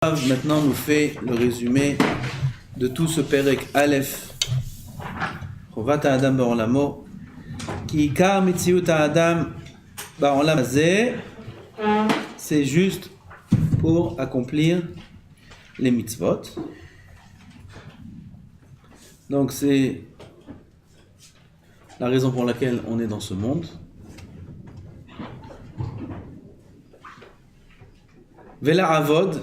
Maintenant nous fait le résumé de tout ce Perek Aleph. Chovat Adam Ba'olamo, Ki Ikar Metziut Adam Ba'olam Hazeh, c'est juste pour accomplir les mitzvot. Donc c'est la raison pour laquelle on est dans ce monde. Vela Avod.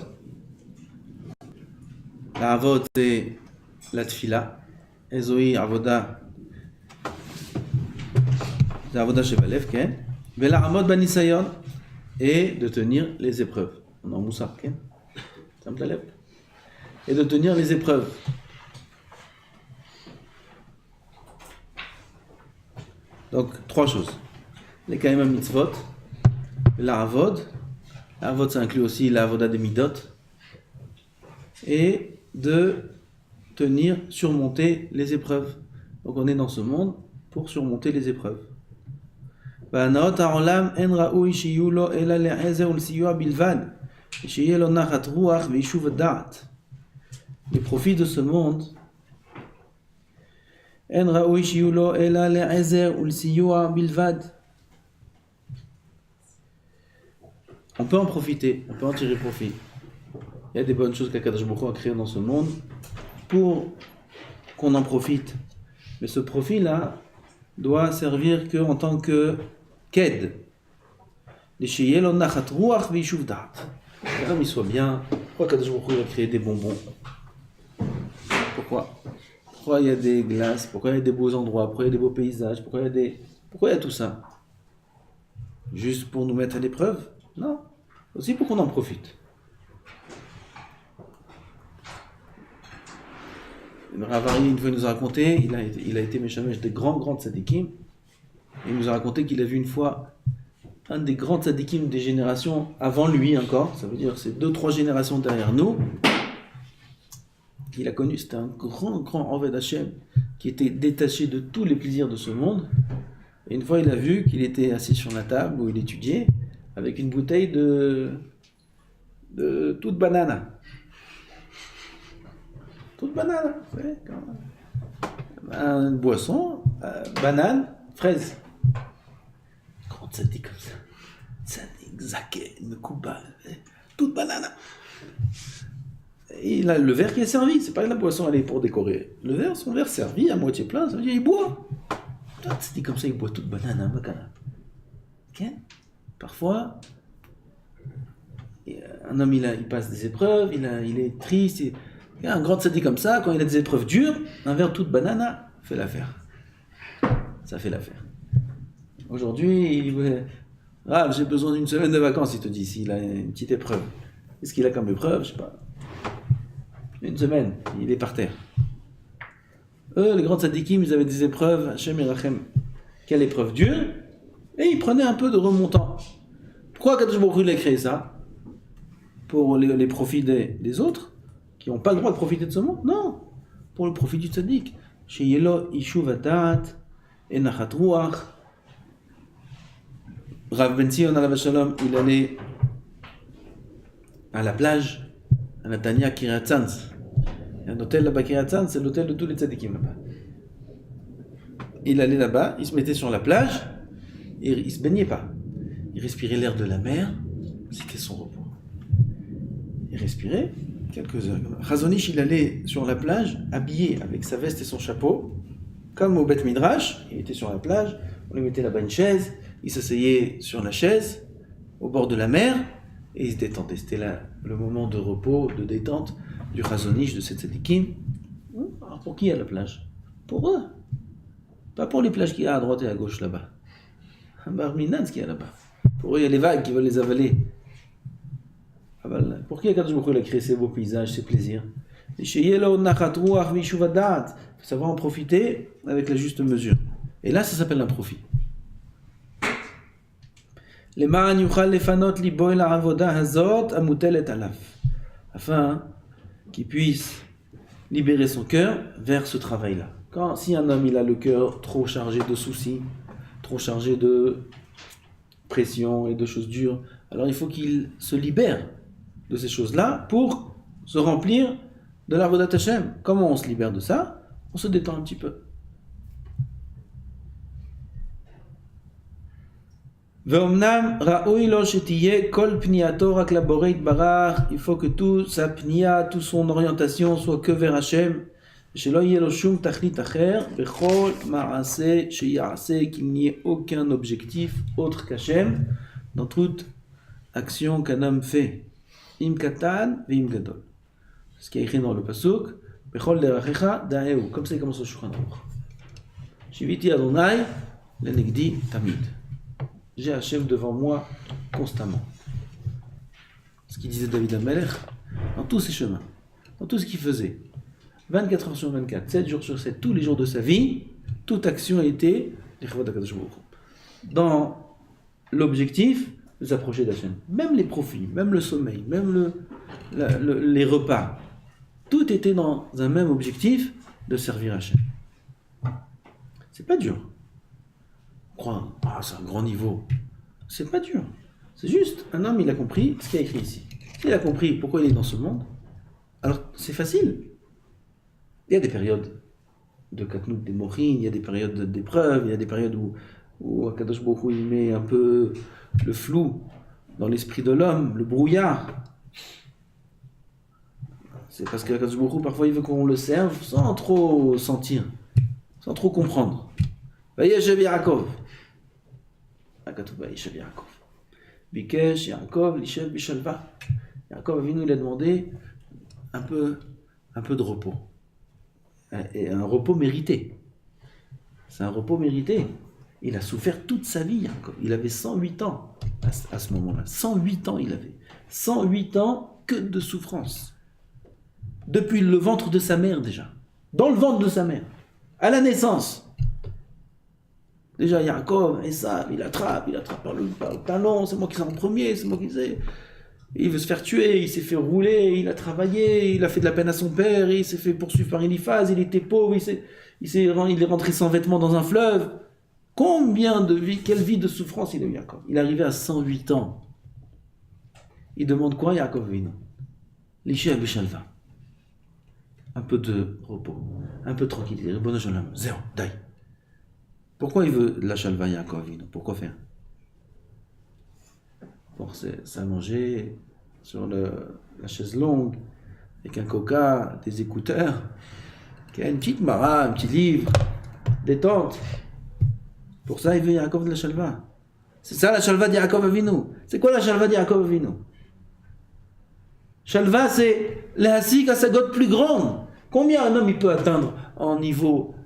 La Avod, c'est la Tfila. Ezoi Avoda. C'est Avoda Shebalev, Ken. Vela Amod Banisayon. Et de tenir les épreuves. On a un moussard, Ken. Et de tenir les épreuves. Donc, trois choses. Les Kaima Mitzvot. La Avod. La Avod, ça inclut aussi la Avoda des Midot. Et de tenir, surmonter les épreuves. Donc on est dans ce monde pour surmonter les épreuves. Les profits de ce monde, on peut en profiter, on peut en tirer profit. Il y a des bonnes choses qu'Akadosh Baruch Hu a créées dans ce monde pour qu'on en profite. Mais ce profit-là doit servir qu'en tant que qu'aide. Les l'homme il soit bien. Pourquoi Akadosh Baruch Hu a créé des bonbons? Pourquoi il y a des glaces? Pourquoi il y a des beaux endroits? Pourquoi il y a des beaux paysages? Pourquoi il y a tout ça? Juste pour nous mettre à l'épreuve? Non. Aussi pour qu'on en profite. Le Ravari, une fois, il nous a raconté, il a été Meshamesh des grands tzadikim. Il nous a raconté qu'il a vu une fois un des grands tzadikim des générations avant lui encore, ça veut dire c'est 2-3 générations derrière nous, qu'il a connu. C'était un grand Oved Hashem qui était détaché de tous les plaisirs de ce monde. Et une fois, il a vu qu'il était assis sur la table où il étudiait avec une bouteille de toute banane. Toute banane, vous savez, une boisson, banane, fraise. Quand ça dit comme ça, ça dit Zaké, Mekouba, toute banane. Et il a le verre qui est servi, c'est pas la boisson, elle est pour décorer. Son verre servi, à moitié plein, ça veut dire il boit. Ça dit comme ça, il boit toute banane, ok? Parfois, un homme il passe des épreuves, il est triste. Il y a un grand tzaddik comme ça, quand il a des épreuves dures, un verre toute banane fait l'affaire. Ça fait l'affaire. Aujourd'hui, j'ai besoin d'une semaine de vacances, il te dit, s'il a une petite épreuve. Qu'est-ce qu'il a comme épreuve? Je sais pas. Une semaine, il est par terre. Eux, les grands tzaddikim, ils avaient des épreuves, Hashem et Rachem. Quelle épreuve dure? Et ils prenaient un peu de remontant. Pourquoi Kadosh Baruch Hu a créé ça? Pour les profits des autres qui n'ont pas le droit de profiter de ce monde? Non, pour le profit du tzaddik. Chez Yelo, Ishuv Adat, Enachat Ruach. Rav Ben Zion alav Shalom, il allait à la plage, à Natania Kiryat Tzanz. Il y a un hôtel là-bas, Kiryat Tzanz, c'est l'hôtel de tous les tzaddikim là-bas. Il allait là-bas, il se mettait sur la plage, et il ne se baignait pas. Il respirait l'air de la mer, c'était son repos. Il respirait quelques heures. Chazonish, il allait sur la plage, habillé avec sa veste et son chapeau, comme au Beth Midrash. Il était sur la plage, on lui mettait là-bas une chaise, il s'asseyait sur la chaise, au bord de la mer, et il se détendait. C'était là le moment de repos, de détente du Chazonish, de cette tzadikim. Alors pour qui à la plage? Pour eux. Pas pour les plages qu'il y a à droite et à gauche là-bas. Un bar minan, ce qu'il y a là-bas. Pour eux, il y a les vagues qui veulent les avaler. Pour qui Akadosh Baruch Hu a créé ces beaux paysages, ces plaisirs? Il faut savoir en profiter avec la juste mesure. Et là, ça s'appelle un profit. Afin qu'il puisse libérer son cœur vers ce travail-là. Si un homme il a le cœur trop chargé de soucis, trop chargé de pression et de choses dures, alors il faut qu'il se libère de ces choses-là pour se remplir de l'Avodat Hashem. Comment on se libère de ça? On se détend un petit peu. Ve'omnam ra'oi lo shetiye kol pniato rak laborei itbarach. Il faut que toute sa pnia, toute son orientation soit que vers Hashem. Shelo yeh lo shum tachlit acher bechol ma'aseh sheya'aseh, qu'il n'y ait aucun objectif autre qu'Hashem dans toute action qu'un homme fait. Im katan ve'im gadol. Ce qui est écrit dans le pasuk, bechol derachecha da'eu, comme ça il commence au Shulchan Aruch. Shiviti Adonai lenegdi tamid. J'ai Hachem devant moi constamment. Ce qu'il disait David HaMelech, dans tous ses chemins, dans tout ce qu'il faisait, 24 heures sur 24, 7 jours sur 7, tous les jours de sa vie, toute action était dans l'objectif de s'approcher d'Hachem. Même les profits, même le sommeil, même les repas, tout était dans un même objectif de servir Hachem. C'est pas dur. C'est un grand niveau. C'est pas dur. C'est juste, un homme, il a compris ce qu'il y a écrit ici. S'il a compris pourquoi il est dans ce monde, alors c'est facile. Il y a des périodes de katnout, des mochines, il y a des périodes d'épreuves, il y a des périodes où Akadosh Baruch Hu, il met un peu le flou dans l'esprit de l'homme, le brouillard. C'est parce qu'Akadosh Baruch Hu, parfois, il veut qu'on le serve sans trop sentir, sans trop comprendre. Vayeshev Yaakov. Akatouv Vayeshev Yaakov. Bikesh Yaakov Lishev Bishalva. Yaakov Avinu lui a demandé un peu de repos. Et un repos mérité. C'est un repos mérité. Il a souffert toute sa vie, Yaakov. Il avait 108 ans à ce moment-là. 108 ans il avait. 108 ans que de souffrance. Depuis le ventre de sa mère déjà. Dans le ventre de sa mère. À la naissance. Déjà, Yaakov, Esav, il attrape par le talon, c'est moi qui suis en premier, c'est moi qui sais. Il veut se faire tuer, il s'est fait rouler, il a travaillé, il a fait de la peine à son père, il s'est fait poursuivre par Eliphaz, il était pauvre, il est rentré sans vêtements dans un fleuve. Combien de vie, quelle vie de souffrance il a eu, Yaakov? Il est arrivé à 108 ans. Il demande quoi, Yaakov Avinu? Lishéa Bishalva. Un peu de repos, un peu de tranquillité. Ribono shel olam, zéro, dai. Pourquoi il veut la shalva Yaakov Avinu? Pourquoi faire? Pour s'allonger sur la chaise longue, avec un coca, des écouteurs, qui a une petite mara, un petit livre, détente. Pour ça, il veut Yaakov de la shalva. C'est ça la shalva de Yaakov Avinu. C'est quoi la shalva de Yaakov Avinu? Shalva, c'est l'hasik à sa gote plus grande. Combien un homme il peut atteindre en niveau?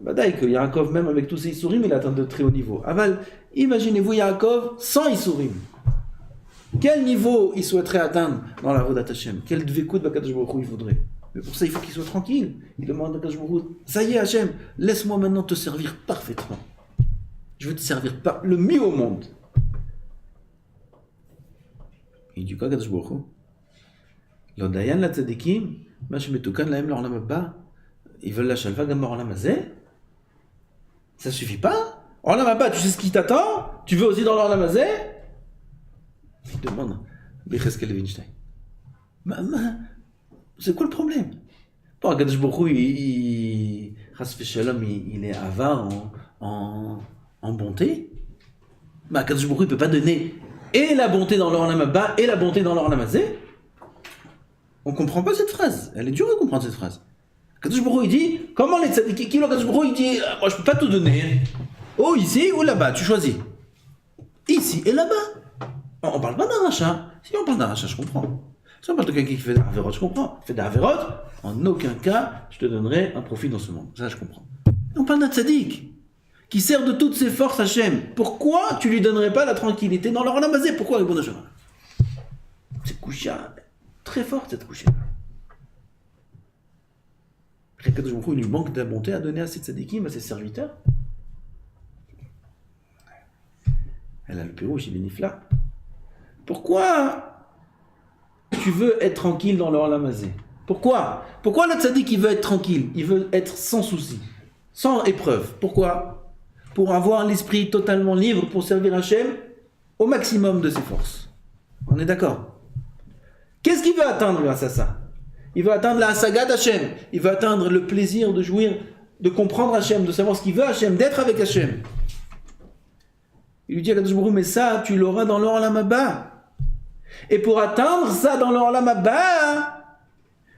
Badaï que Yaakov, même avec tous ses Issourim, il atteint de très haut niveau. Aval, imaginez-vous Yaakov sans Issourim. Quel niveau il souhaiterait atteindre dans la Avodat Hashem? Quel dvekout b'Akadosh Baruch Hu il voudrait? Mais pour ça, il faut qu'il soit tranquille. Il demande à Akadosh Baruch Hu, ça y est Hashem, laisse-moi maintenant te servir parfaitement. Je veux te servir le mieux au monde. Il dit quoi Akadosh Baruch Hu? L'odayan la tzadikim, ma shemetukan lahem l'olam haba, ils veulent la shalva gam l'olam hazeh. Ça suffit pas? Olam haba, tu sais ce qui t'attend? Tu veux aussi dans l'olam hazeh? Il demande, Becheskel Levinstein. C'est quoi le problème? Bon, Akadosh Baruch Hu, Chas v'Shalom, il est avare en bonté. Mais Akadosh Baruch Hu, il peut pas donner et la bonté dans l'olam haba et la bonté dans l'olam hazeh. On comprend pas cette phrase. Elle est dure à comprendre cette phrase. Akadosh Baruch Hu, il dit, comment les tzadikim, Akadosh Baruch Hu, il dit, moi je peux pas tout donner. Oh, ici ou là-bas, tu choisis. Ici et là-bas. On parle pas d'un rachat. Si on parle d'un rachat, je comprends. Si on parle de quelqu'un qui fait des avérotes, je comprends. Fait des avérotes, en aucun cas, je te donnerai un profit dans ce monde. Ça, je comprends. On parle d'un tzaddik qui sert de toutes ses forces Hachem. Pourquoi tu lui donnerais pas la tranquillité dans l'olam hazeh? Pourquoi, Ribono shel olam? C'est coucha très forte, cette coucha. Akadosh Baruch Hu, il lui manque de la bonté à donner à ses tzadikim, à ses serviteurs. Elle a le pirouche, il est nifla. Pourquoi tu veux être tranquille dans l'olam hazeh? Pourquoi le tzaddik il veut être tranquille? Il veut être sans souci, sans épreuve. Pourquoi? Pour avoir l'esprit totalement libre pour servir Hachem au maximum de ses forces. On est d'accord? Qu'est-ce qu'il veut atteindre grâce à ça? Il veut atteindre la Hasagat Hashem. Il veut atteindre le plaisir de jouir, de comprendre Hashem, de savoir ce qu'il veut Hashem, d'être avec Hashem. Il lui dit à Kadosh Baruch Hu, mais ça, tu l'auras dans l'Olam Haba. Et pour atteindre ça dans l'Olam Haba,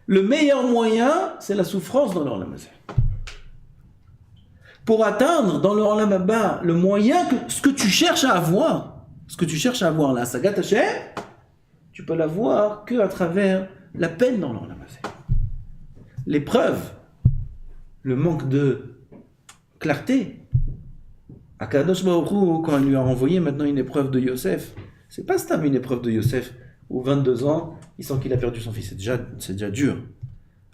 le meilleur moyen, c'est la souffrance dans l'Olam Hazé. Pour atteindre dans l'Olam Haba, le moyen, ce que tu cherches à avoir, la Hasagat Hashem, tu peux l'avoir qu'à travers la peine dans l'Olam Hazé. L'épreuve, le manque de clarté. Akadosh Baruch Hu, quand il lui a envoyé maintenant une épreuve de Yosef, c'est pas seulement une épreuve de Yosef, où 22 ans, il sent qu'il a perdu son fils. C'est déjà dur.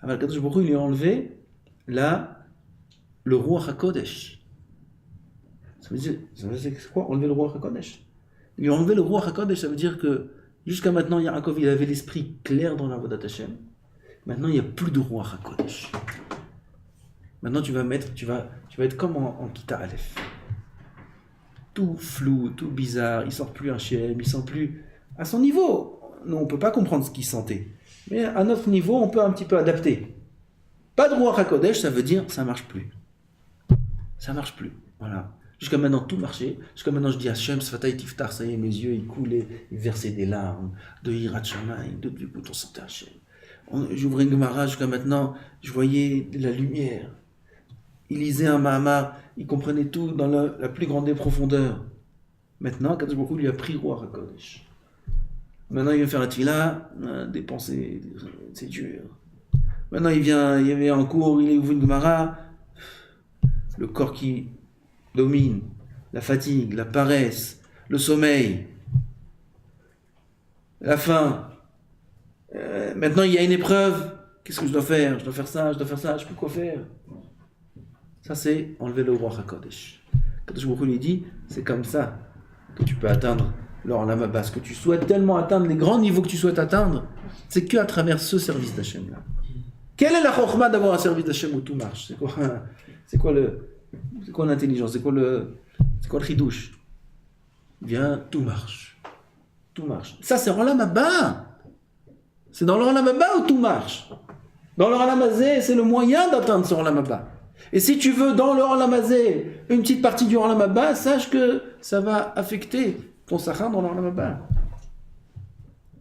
Alors Akadosh Baruch Hu, il lui a enlevé le Ruach HaKodesh. Ça veut dire quoi, enlever le Ruach HaKodesh? Il lui a enlevé le Ruach HaKodesh, ça veut dire que jusqu'à maintenant, Yaakov, il avait l'esprit clair dans la Avodat Hashem. Maintenant, il n'y a plus de Ruach HaKodesh. Maintenant, tu vas être comme en Kita Aleph. Tout flou, tout bizarre, il ne sort plus un Shem, il ne sent plus à son niveau. Nous, on ne peut pas comprendre ce qu'il sentait. Mais à notre niveau, on peut un petit peu adapter. Pas de Ruach HaKodesh, ça veut dire ça ne marche plus. Ça ne marche plus. Voilà. Jusqu'à maintenant, tout marchait. Jusqu'à maintenant, je dis Hashem, Sfatay Tiftar, ça y est, mes yeux, ils coulaient, ils versaient des larmes, de Hirat Shamayim, du coup, on sentait Hashem. J'ouvrais une Gemara, jusqu'à maintenant, je voyais de la lumière. Il lisait un Mahamar, il comprenait tout dans la plus grande des profondeurs. Maintenant, Kadosh Baruch Hu lui a pris Ruach HaKodesh. Maintenant, il vient faire un tefila, des pensées, c'est dur. Maintenant, il y avait un cours, il ouvre une Gemara, le corps qui domine, la fatigue, la paresse, le sommeil, la faim. Maintenant, il y a une épreuve. Qu'est-ce que je dois faire? Je dois faire ça, je ne sais plus quoi faire. Ça, c'est enlever le Ruach HaKodesh. Kadosh Baruch Hu lui dit, c'est comme ça que tu peux atteindre l'Olam Haba. Ce que tu souhaites tellement atteindre, les grands niveaux que tu souhaites atteindre, c'est qu'à travers ce service d'Hachem là. Quelle est la chokhma d'avoir un service d'Hachem où tout marche? C'est quoi l'intelligence? C'est quoi le chidouche? Bien, tout marche. Tout marche. Ça, c'est l'Olam Haba. C'est dans l'Olam Haba où tout marche. Dans l'Olam Hazé, c'est le moyen d'atteindre ce Olam Haba. Et si tu veux, dans l'Olam Hazé, une petite partie du Olam Haba, sache que ça va affecter ton sachar dans l'Olam Haba.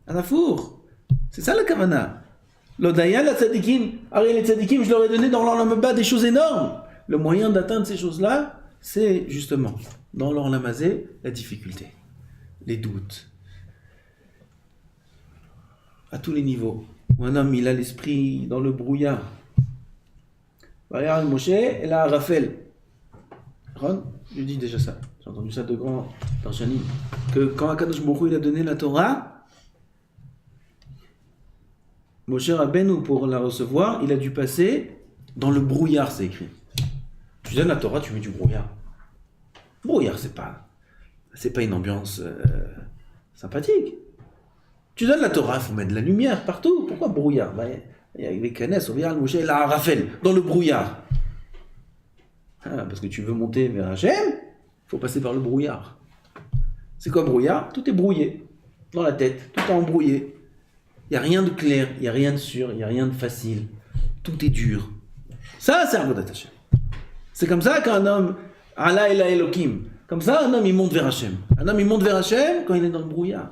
Anafour. C'est ça la kavana. L'odaya, la tzadikim, les tzadikim, je leur ai donné dans l'Olam Haba des choses énormes. Le moyen d'atteindre ces choses-là, c'est justement, dans l'Olam Hazé, la difficulté, les doutes. À tous les niveaux. Où un homme, il a l'esprit dans le brouillard. Regarde Moshe et là Raphaël. Ron, je dis déjà ça. J'ai entendu ça de grands Tarshanim. Que quand Akadosh Baruch Hu il a donné la Torah, Moshe Rabbeinu pour la recevoir, il a dû passer dans le brouillard, c'est écrit. Tu donnes la Torah, tu mets du brouillard. Brouillard, c'est pas une ambiance sympathique. Tu donnes la Torah, il faut mettre de la lumière partout. Pourquoi brouillard? Il y a les canesses, regarde, Moshe, là, Raphaël, dans le brouillard. Parce que tu veux monter vers Hachem, il faut passer par le brouillard. C'est quoi brouillard? Tout est brouillé. Dans la tête, tout est embrouillé. Il n'y a rien de clair, il n'y a rien de sûr, il n'y a rien de facile. Tout est dur. Ça, c'est Avodat Hashem. C'est comme ça qu'un homme, Allah ela Elokim, comme ça, un homme, il monte vers Hachem. Un homme, il monte vers Hachem quand il est dans le brouillard.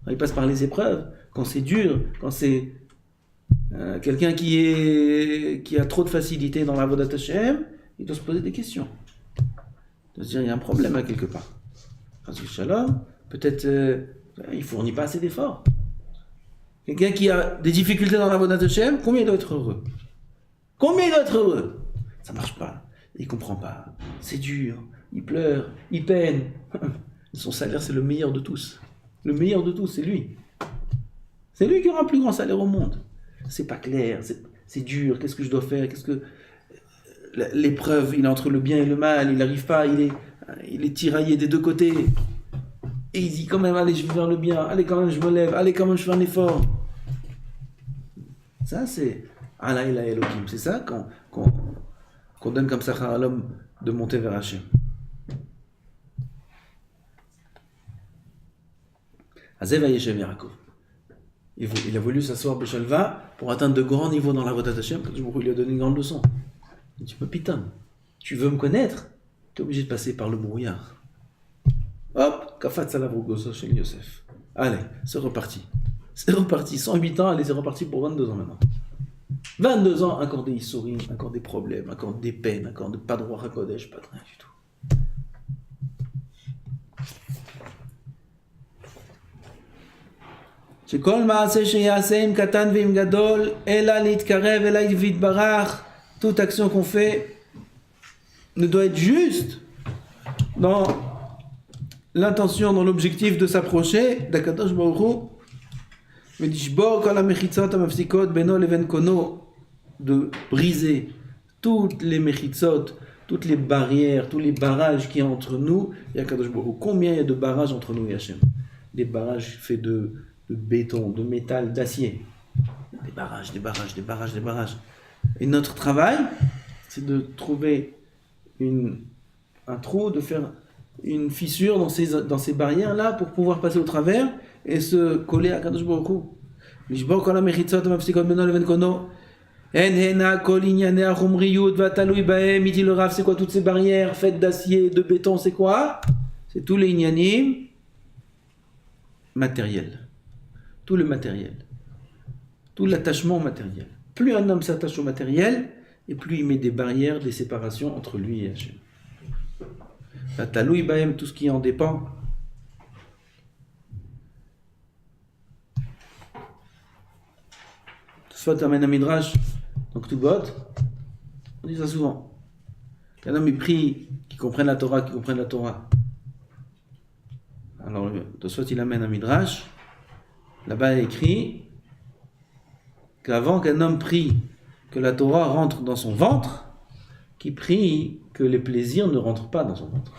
Quand il passe par les épreuves, quand c'est dur, quand c'est quelqu'un qui a trop de facilité dans la Avodat Hashem, il doit se poser des questions. Il doit se dire, il y a un problème à quelque part. Parce que Shalom, peut-être il ne fournit pas assez d'efforts. Quelqu'un qui a des difficultés dans la Avodat Hashem, combien il doit être heureux? Combien il doit être heureux? Ça ne marche pas, il ne comprend pas, c'est dur, il pleure, il peine. Son salaire, c'est le meilleur de tous. Le meilleur de tous, c'est lui. C'est lui qui aura le plus grand salaire au monde. C'est pas clair, c'est dur, qu'est-ce que je dois faire, l'épreuve, il est entre le bien et le mal, il n'arrive pas, il est tiraillé des deux côtés. Et il dit quand même, allez, je vais vers le bien, allez, quand même, je me lève, allez, quand même, je fais un effort. Ça, c'est Allah ela Elohim. C'est ça qu'on donne comme ça à l'homme de monter vers Hachem. Azeh vayeshev Yaakov. Il a voulu s'asseoir Béchalva pour atteindre de grands niveaux dans la Vodat Hashem, quand il lui a donné une grande leçon. Il dit, putain, tu veux me connaître? Tu es obligé de passer par le brouillard. Hop, Kafat Salavrugoso chez Yosef. Allez, c'est reparti. C'est reparti, 108 ans, allez, c'est reparti pour 22 ans maintenant. 22 ans, encore des Issourim, encore des problèmes, encore des peines, encore pas de roi Hakodesh, pas de rien du tout. שכל מעשה שיעשה עם קטן ועם גדול, אלא להתקרב אליי ויתברך, toute action qu'on fait ne doit être juste dans l'intention, dans l'objectif de s'approcher d'Akadosh Baruch Hu, ותשבור כל המחיצות המפסיקות בינו לבין קונו, de briser toutes les mechitzot, toutes les barrières, tous les barrages qui y a entre nous et Akadosh Baruch Hu. Combien il y a de barrages entre nous et Hachem? Des barrages faits de béton, de métal, d'acier. Des barrages, des barrages, des barrages, des barrages. Et notre travail, c'est de trouver un trou, de faire une fissure dans ces barrières-là pour pouvoir passer au travers et se coller à Kadosh Baruch Hu. Lishbor kol ha-mechitzot ha-mafsikot beno leben kono. En hena kol inyane ha-chumriyut va-talui bahem. Il dit le Rav, c'est quoi toutes ces barrières faites d'acier, de béton, c'est quoi? C'est tous les inyanim matériels. Tout le matériel. Tout l'attachement au matériel. Plus un homme s'attache au matériel, et plus il met des barrières, des séparations entre lui et Hachem. Va-talui bahem, tout ce qui en dépend. Soit amène un midrash, donc tout bot, on dit ça souvent. Qu'un homme il prie, qu'il comprenne la Torah, Alors, soit il amène un midrash, là-bas il est écrit qu'avant qu'un homme prie que la Torah rentre dans son ventre, qu'il prie que les plaisirs ne rentrent pas dans son ventre.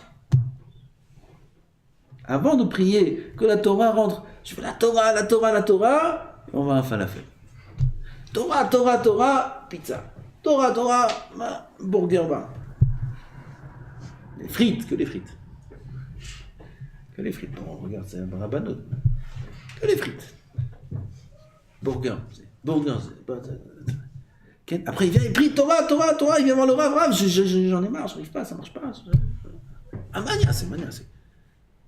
Avant de prier que la Torah rentre, je fais la Torah, et on va à un falafel. Torah, pizza. Torah, burger bar. Les frites, que les frites. Bon, regarde, c'est un rabanot. Que les frites. Burger, c'est pas... Après, il vient, il prie Torah, il vient voir le Rav, j'en ai marre, j'arrive pas, ça marche pas. Mania, c'est.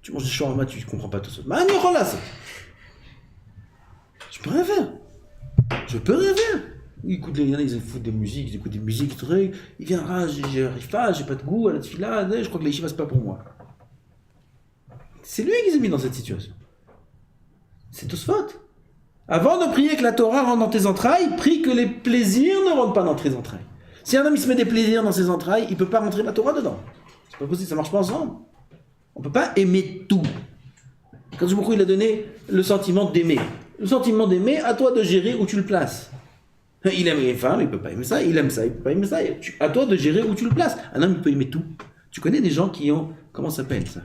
Tu manges du shawarma, tu comprends pas tout ça. Mania, c'est. Je peux rien faire. Il y en a, ils foutent des musiques, ils écoutent des musiques, trucs. Il vient, j'arrive pas, j'ai pas de goût à la tefila, je crois que les yeshiva c'est pas pour moi. C'est lui qui s'est mis dans cette situation. C'est tous faute. Avant de prier que la Torah rentre dans tes entrailles, prie que les plaisirs ne rentrent pas dans tes entrailles. Si un homme il se met des plaisirs dans ses entrailles, il peut pas rentrer la Torah dedans. C'est pas possible, ça marche pas ensemble. On peut pas aimer tout. Quand beaucoup il a donné le sentiment d'aimer. Le sentiment d'aimer, à toi de gérer où tu le places. Il aime les femmes, il peut pas aimer ça. Il aime ça, il peut pas aimer ça. À toi de gérer où tu le places. Un homme, il peut aimer tout. Tu connais des gens qui ont... Comment ça s'appelle ça?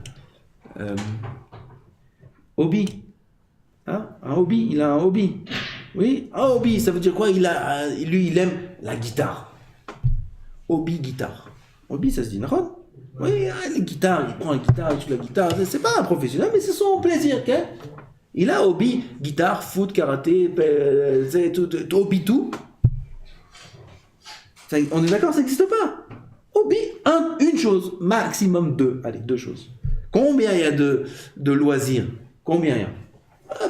Hobby. Hein? Un hobby, il a un hobby. Oui, un hobby, ça veut dire quoi? Il aime la guitare. Hobby, guitare. Hobby, ça se dit, non? Oui, les guitares, il prend la guitare, il joue la guitare. C'est pas un professionnel, mais c'est son plaisir, ok? Il a hobby, guitare, foot, karaté, c'est tout, hobby tout. Ça, on est d'accord, ça n'existe pas. Hobby, une chose, maximum deux. Allez, deux choses. Combien il y a de loisirs? Combien il y a?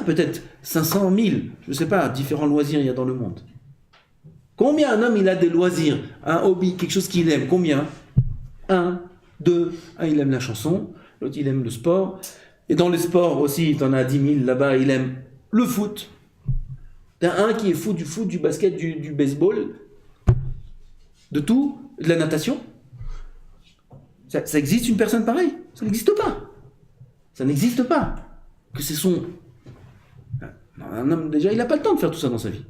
Peut-être 500 000, je ne sais pas, différents loisirs il y a dans le monde. Combien un homme il a des loisirs? Un hobby, quelque chose qu'il aime, combien? 1, 2, il aime la chanson, l'autre il aime le sport. Et dans le sport aussi, tu en as 10 000 là-bas, il aime le foot. T'as un qui est fou, du basket, du baseball, de tout, de la natation. Ça existe une personne pareille? Ça n'existe pas. Ça n'existe pas. Que c'est son... Un homme, déjà, il n'a pas le temps de faire tout ça dans sa vie.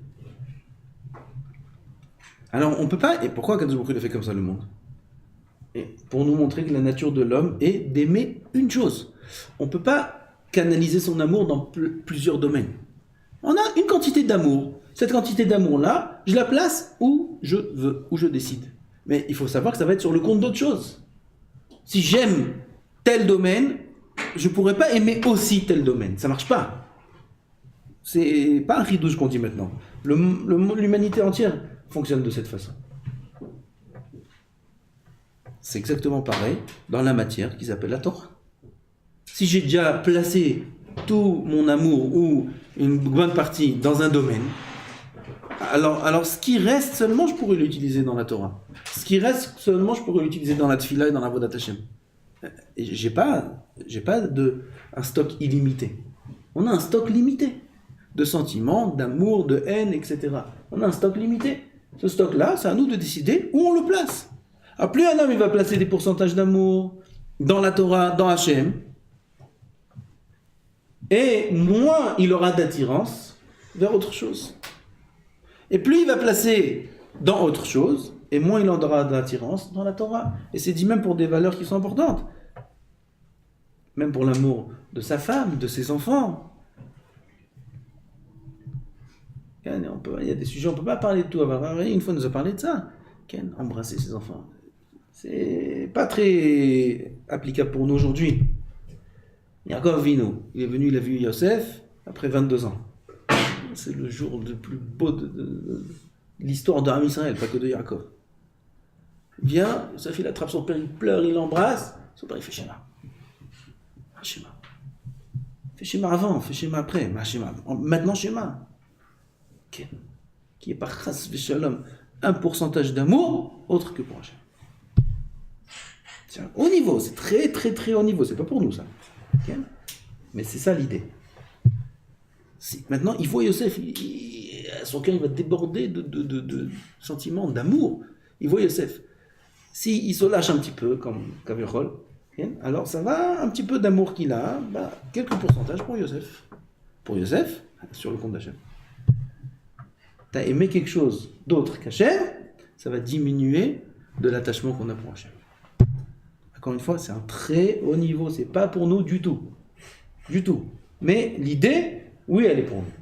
Alors, on ne peut pas... Et pourquoi Kadosh Baruch Hu a fait comme ça le monde? Et pour nous montrer que la nature de l'homme est d'aimer une chose. On ne peut pas canaliser son amour dans plusieurs domaines. On a une quantité d'amour. Cette quantité d'amour-là, je la place où je veux, où je décide. Mais il faut savoir que ça va être sur le compte d'autres choses. Si j'aime tel domaine, je ne pourrais pas aimer aussi tel domaine. Ça ne marche pas. C'est pas un ridouche qu'on dit maintenant. L'humanité entière fonctionne de cette façon. C'est exactement pareil dans la matière qui s'appelle la Torah. Si j'ai déjà placé tout mon amour ou une bonne partie dans un domaine, alors ce qui reste seulement, je pourrais l'utiliser dans la Torah. Ce qui reste seulement, je pourrais l'utiliser dans la Tfila et dans la Avodat Hashem. Et j'ai pas un stock illimité. On a un stock limité de sentiments, d'amour, de haine, etc. On a un stock limité. Ce stock-là, c'est à nous de décider où on le place. Alors, plus un homme il va placer des pourcentages d'amour dans la Torah, dans Hashem, et moins il aura d'attirance vers autre chose. Et plus il va placer dans autre chose, et moins il en aura d'attirance dans la Torah. Et c'est dit même pour des valeurs qui sont importantes. Même pour l'amour de sa femme, de ses enfants. Il y a des sujets, on ne peut pas parler de tout. Une fois, on nous a parlé de ça. Embrasser ses enfants. C'est pas très applicable pour nous aujourd'hui. Yaakov Vino, il est venu, il a vu Yosef après 22 ans. C'est le jour le plus beau de l'histoire de Am Israël, pas que de Yaakov. Il vient, Yosef il attrape son père, il pleure, il l'embrasse. Son père il fait Shema. Shema. Fais Shema avant, fais Shema après. Maintenant Shema. Qui est par Chas V'Shalom un pourcentage d'amour autre que pour Hachem. C'est haut niveau, c'est très très très haut niveau, c'est pas pour nous ça. Okay. Mais c'est ça l'idée. Maintenant, il voit Yosef, son cœur il va déborder de sentiments, d'amour. Il voit Yosef. S'il se lâche un petit peu, comme Kavirol, alors ça va, un petit peu d'amour qu'il a, quelques pourcentages pour Yosef. Pour Yosef, sur le compte d'Hachem. Tu as aimé quelque chose d'autre qu'Hachem, ça va diminuer de l'attachement qu'on a pour Hachem. Encore une fois, c'est un très haut niveau, c'est pas pour nous du tout. Du tout. Mais l'idée, oui, elle est pour nous.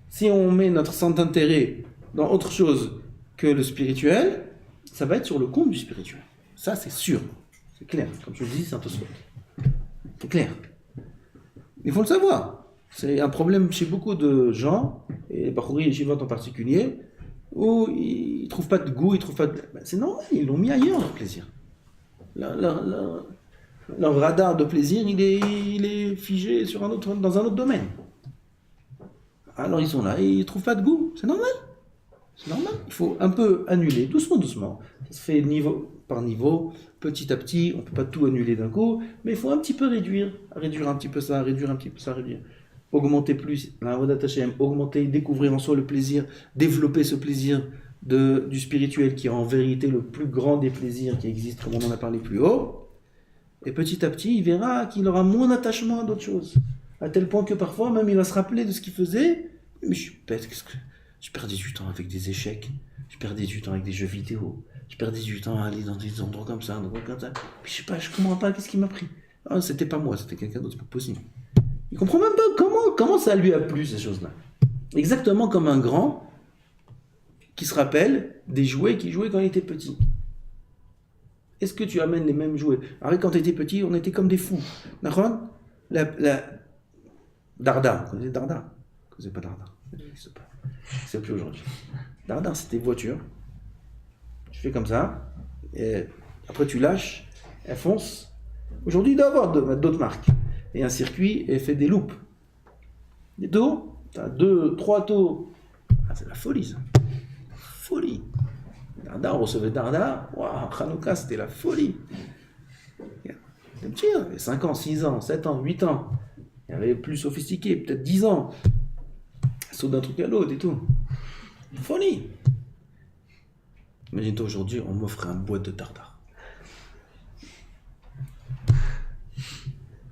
Si on met notre centre d'intérêt dans autre chose que le spirituel, ça va être sur le compte du spirituel. Ça, c'est sûr. C'est clair. Comme je le dis, c'est un peu sûr. C'est clair. Il faut le savoir. C'est un problème chez beaucoup de gens, et les Bachouri et Shivot en particulier, où ils ne trouvent pas de goût, ils trouvent pas de... C'est normal, ils l'ont mis ailleurs, leur plaisir. Leur radar de plaisir, il est figé dans un autre domaine. Alors ils sont là et ils ne trouvent pas de goût. C'est normal. C'est normal. Il faut un peu annuler, doucement. Ça se fait niveau par niveau, petit à petit. On ne peut pas tout annuler d'un coup, mais il faut un petit peu réduire un petit peu ça, réduire. Augmenter plus la Avodat Hashem, augmenter, découvrir en soi le plaisir, développer ce plaisir du spirituel qui est en vérité le plus grand des plaisirs qui existent, comme on en a parlé plus haut. Et petit à petit, il verra qu'il aura moins d'attachement à d'autres choses. À tel point que parfois, même il va se rappeler de ce qu'il faisait. Mais je suis bête, je perdais du temps avec des échecs, je perdais du temps avec des jeux vidéo, je perdais du temps à aller dans des endroits comme ça, Puis je sais pas, je comprends pas qu'est-ce qui m'a pris. Ah, c'était pas moi, c'était quelqu'un d'autre, c'est pas possible. Il comprend même pas comment ça lui a plu, ces choses-là. Exactement comme un grand qui se rappelle des jouets qu'il jouait quand il était petit. Est-ce que tu amènes les mêmes jouets? Alors quand tu étais petit, on était comme des fous. D'accord? La Darda, vous connaissez Darda? Vous connaissez pas Darda? Il ne plus aujourd'hui. Darda, c'était voiture. Tu fais comme ça, et après tu lâches, elle fonce. Aujourd'hui, il doit y avoir d'autres marques. Et un circuit, et fait des loupes. Des tours, tu as 3 tours. Ah, c'est la folie, ça. Folie. Darda, on recevait Darda. Waouh, Hanouka, c'était la folie. C'était petit, il y avait 5 ans, 6 ans, 7 ans, 8 ans. Il y avait plus sophistiqué, peut-être 10 ans. Saut d'un truc à l'autre et tout. Folie. Imagine-toi aujourd'hui, on m'offrait un boîte de tartare.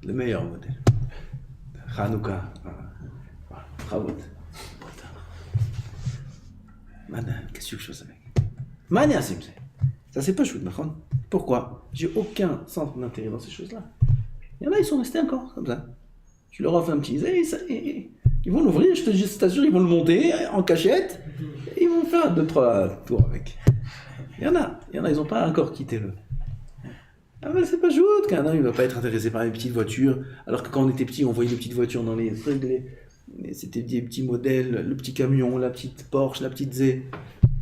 Le meilleur modèle. Hanouka. Bravo. Madame, qu'est-ce que je fais avec? Mania, ça c'est pas chouette, Mahon. Pourquoi? J'ai aucun centre d'intérêt dans ces choses-là. Il y en a, ils sont restés encore comme ça. Tu leur offres un petit, ils vont l'ouvrir, je t'assure, ils vont le monter en cachette, et ils vont faire 2-3 tours avec. Il y en a, ils n'ont pas encore quitté le. Ah mais c'est pas chouette, qu'un homme il va pas être intéressé par les petites voitures, alors que quand on était petit, on voyait les petites voitures dans les trucs, Mais c'était des petits modèles, le petit camion, la petite Porsche, la petite Z.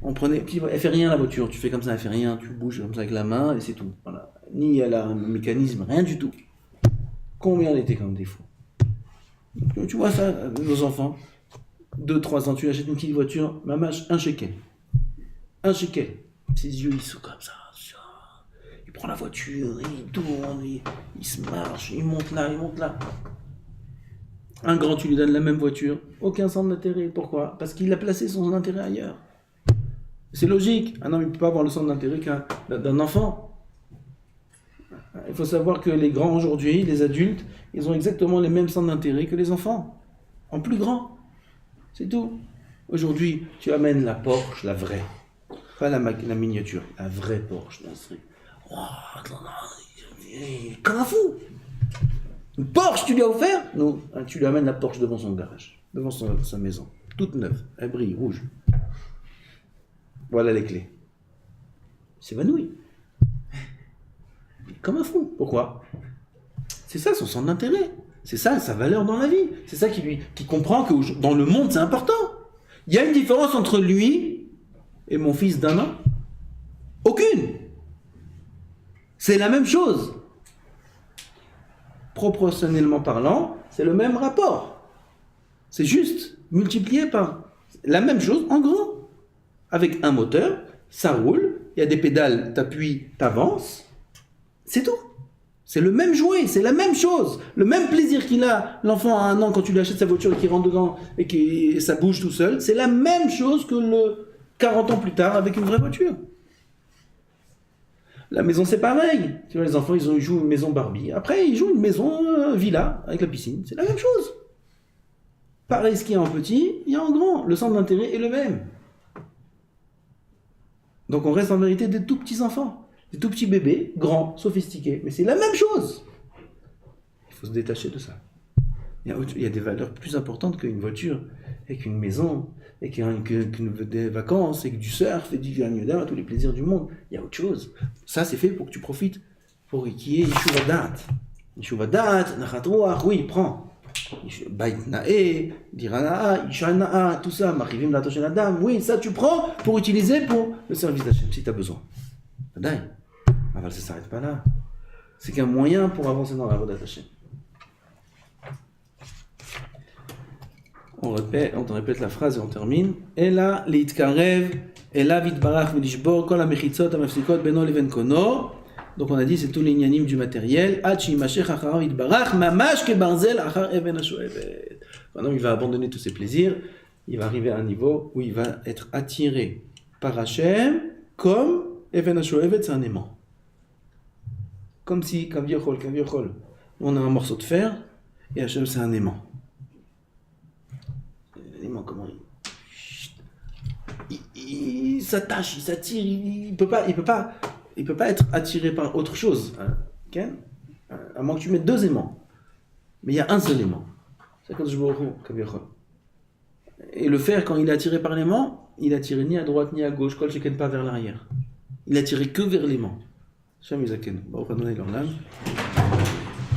On prenait, puis elle fait rien la voiture, tu fais comme ça, elle fait rien, tu bouges comme ça avec la main et c'est tout. Voilà. Ni elle a un mécanisme, rien du tout. Combien elle était comme défaut. Donc, tu vois ça, nos enfants, 2-3 ans, tu lui achètes une petite voiture, mamage, un shekel. Un shekel. Ses yeux, ils sont comme ça. Il prend la voiture, il tourne, il se marche, il monte là, il monte là. Un grand, tu lui donnes la même voiture, aucun centre d'intérêt. Pourquoi? Parce qu'il a placé son intérêt ailleurs. C'est logique. Un homme ne peut pas avoir le centre d'intérêt d'un enfant. Il faut savoir que les grands aujourd'hui, les adultes, ils ont exactement les mêmes centres d'intérêt que les enfants. En plus grand. C'est tout. Aujourd'hui, tu amènes la Porsche, la vraie. Pas la miniature, la vraie Porsche. Oh, comme un fou. Une Porsche, tu lui as offert? Non, tu lui amènes la Porsche devant son garage, devant sa maison. Toute neuve, elle brille, rouge. Voilà les clés. Il s'évanouit. Comme un fou. Pourquoi? C'est ça son centre d'intérêt. C'est ça sa valeur dans la vie. C'est ça qui comprend que dans le monde c'est important. Il y a une différence entre lui et mon fils d'un an? Aucune. C'est la même chose. Proportionnellement parlant, c'est le même rapport. C'est juste multiplié par la même chose en grand. Avec un moteur, ça roule, il y a des pédales, t'appuies, t'avances. C'est tout. C'est le même jouet, c'est la même chose. Le même plaisir qu'il a, l'enfant à 1 an, quand tu lui achètes sa voiture et qu'il rentre dedans et que ça bouge tout seul, c'est la même chose que le 40 ans plus tard avec une vraie voiture. La maison, c'est pareil. Tu vois, les enfants, ils jouent une maison Barbie. Après, ils jouent une maison villa avec la piscine. C'est la même chose. Pareil, ce qu'il y a en petit, il y a en grand. Le centre d'intérêt est le même. Donc, on reste en vérité des tout petits enfants. Des tout petits bébés, grands, sophistiqués. Mais c'est la même chose. Il faut se détacher de ça. Il y a des valeurs plus importantes qu'une voiture, et qu'une maison, et des vacances, et que du surf, et du gagnodin, tous les plaisirs du monde. Il y a autre chose. Ça, c'est fait pour que tu profites. Pour qu'il y ait Yeshuva Da'at. Yeshuva Da'at, Nachat Ruach, oui, prends. Bait Na'e, Dirana'a, Isha Na'a, tout ça, Marivim Latoshen Adam, oui, ça tu prends pour utiliser pour le service d'Hachem, si tu as besoin. Badaï. Ça ne s'arrête pas là. C'est qu'un moyen pour avancer dans la voie d'Hachem. On répète la phrase et on termine. Ela leitkarev, ela vitbarach velishbor kol hamechitzot hamafsikot beno leven kono. Donc on a dit c'est tous les nyanim du matériel. Ad shimashech acharav vitbarach mamash kebarzel achar even hashoevet. Maintenant il va abandonner tous ses plaisirs. Il va arriver à un niveau où il va être attiré par Hachem comme even hashoevet, c'est un aimant. Comme si kaviyochol. On a un morceau de fer et Hachem c'est un aimant. Comment il s'attache, il s'attire, il peut pas être attiré par autre chose, hein? À moins que tu mettes 2 aimants. Mais il y a un seul aimant. C'est quand je vois et le fer, quand il est attiré par l'aimant, il est attiré ni à droite ni à gauche, kol sheken pas vers l'arrière. Il est attiré que vers l'aimant. Shem Yizaken. Baruch Adonai l'Olam.